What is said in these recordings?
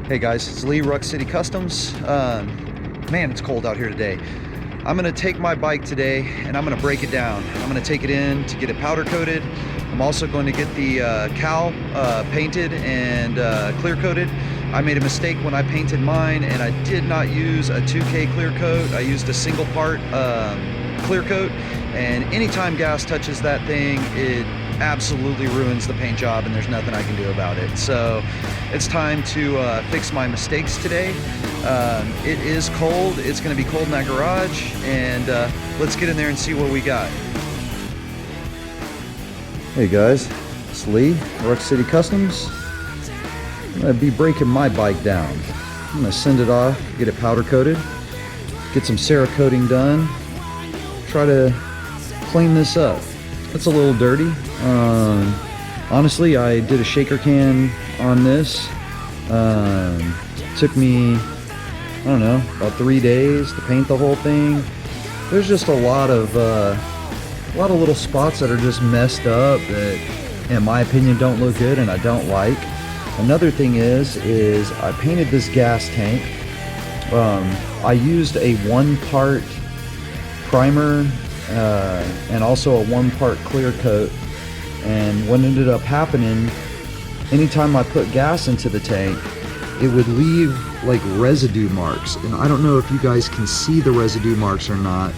Hey guys, it's Lee, Ruck City Customs. Man, it's cold out here today. I'm gonna take my bike today and I'm gonna break it down. I'm gonna take it in to get it powder coated. I'm also going to get the cowl painted and clear coated. I made a mistake when I painted mine and I did not use a 2K clear coat. I used a single part clear coat, and anytime gas touches that thing, it absolutely ruins the paint job and there's nothing I can do about it. So it's time to fix my mistakes today. It is cold. It's going to be cold in that garage, and let's get in there and see what we got. Hey guys, it's Lee, Ruck City Customs. I'm going to be breaking my bike down. I'm going to send it off, get it powder coated, get some Cerakoting done, try to clean this up. It's a little dirty. Honestly, I did a shaker can on this. Took me, I don't know, about 3 days to paint the whole thing. There's just a lot of little spots that are just messed up that, in my opinion, don't look good and I don't like. Another thing is I painted this gas tank. I used a 1-part primer and also a 1-part clear coat, and what ended up happening, anytime I put gas into the tank, it would leave like residue marks, and I don't know if you guys can see the residue marks or not,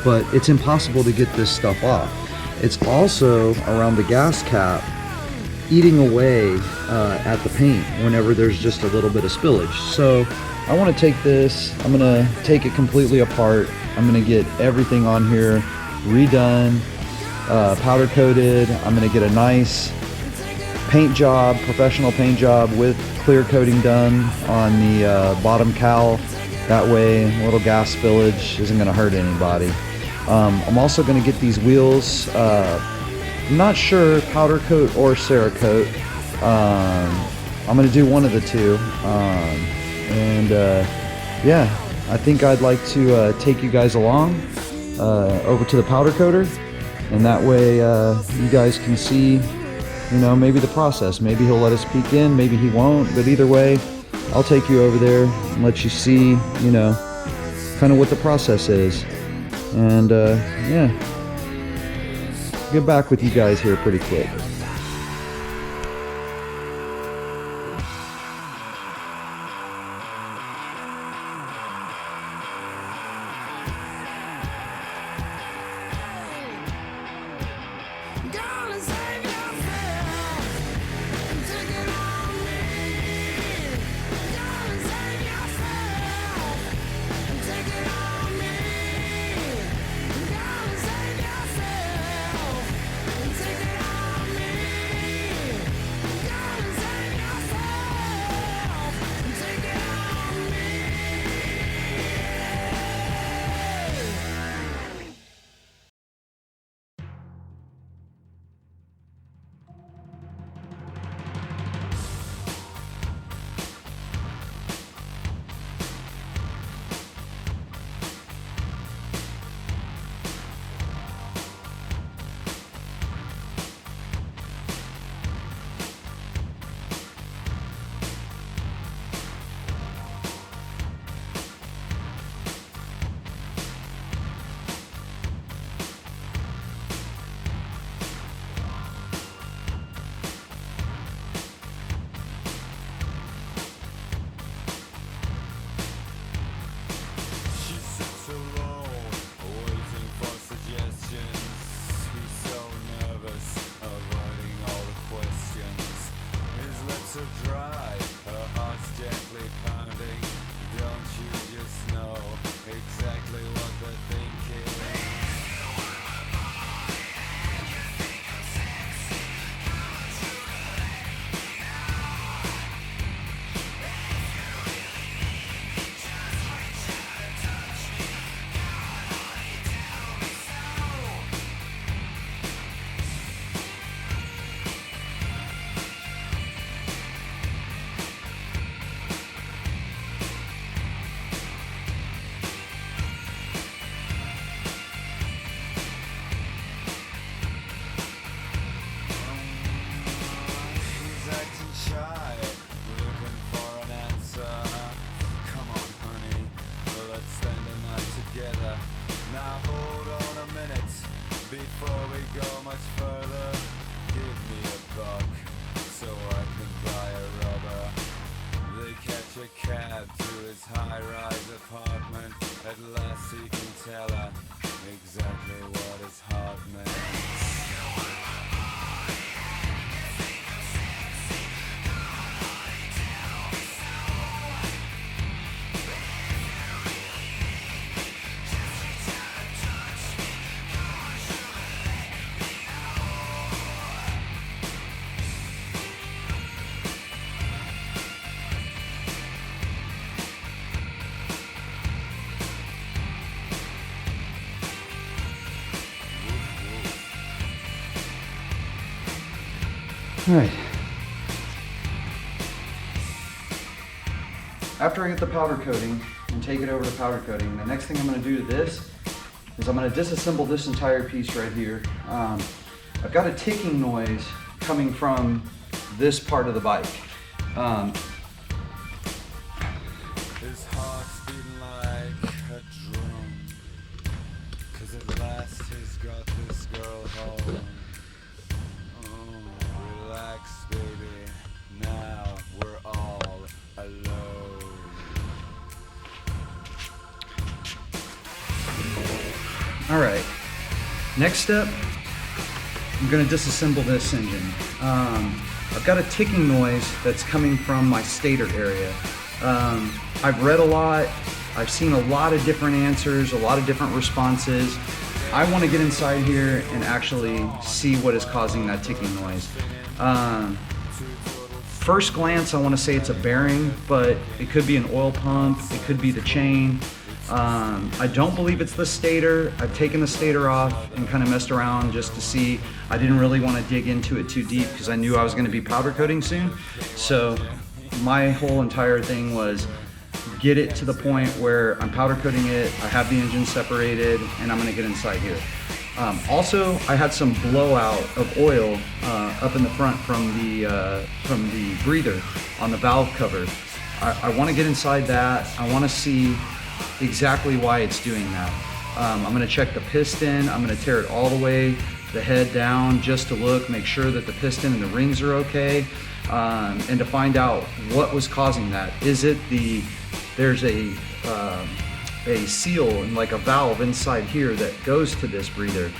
but it's impossible to get this stuff off. It's also around the gas cap, eating away at the paint whenever there's just a little bit of spillage. So I want to take this, I'm going to take it completely apart. I'm going to get everything on here redone, powder coated. I'm going to get a nice paint job, professional paint job with clear coating done on the bottom cowl. That way a little gas spillage isn't going to hurt anybody. I'm also going to get these wheels, I'm not sure, powder coat or Cerakote. I'm going to do one of the two. Yeah, I think I'd like to take you guys along over to the powder coater, and that way you guys can see, you know, maybe the process. Maybe he'll let us peek in, maybe he won't, but either way, I'll take you over there and let you see, you know, kind of what the process is. And yeah, get back with you guys here pretty quick. All right. After I get the powder coating and take it over to powder coating, the next thing I'm gonna do to this is I'm gonna disassemble this entire piece right here. I've got a ticking noise coming from this part of the bike. His heart's beating like a drum, 'cause at last he's got this girl home. Oh, relax, baby, now we're all alone. All right, next step, I'm gonna disassemble this engine. I've got a ticking noise that's coming from my stator area. I've read a lot, I've seen a lot of different answers, a lot of different responses. I want to get inside here and actually see what is causing that ticking noise. First glance, I want to say it's a bearing, but it could be an oil pump, it could be the chain. I don't believe it's the stator. I've taken the stator off and kind of messed around just to see. I didn't really want to dig into it too deep because I knew I was going to be powder coating soon. So my whole entire thing was get it to the point where I'm powder coating it, I have the engine separated, and I'm going to get inside here. Also, I had some blowout of oil up in the front from the breather on the valve cover. I want to get inside that. I want to see exactly why it's doing that. I'm going to check the piston. I'm going to tear it all the way, the head down, just to look, make sure that the piston and the rings are okay, and to find out what was causing that. Is it there's a seal and like a valve inside here that goes to this breather.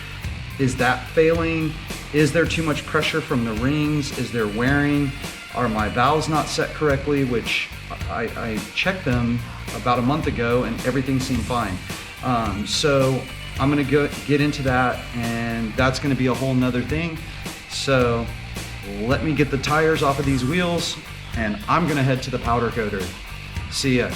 Is that failing? Is there too much pressure from the rings? Is there wearing? Are my valves not set correctly? Which I checked them about a month ago and everything seemed fine. So I'm gonna get into that, and that's gonna be a whole nother thing. So let me get the tires off of these wheels and I'm gonna head to the powder coater. See ya.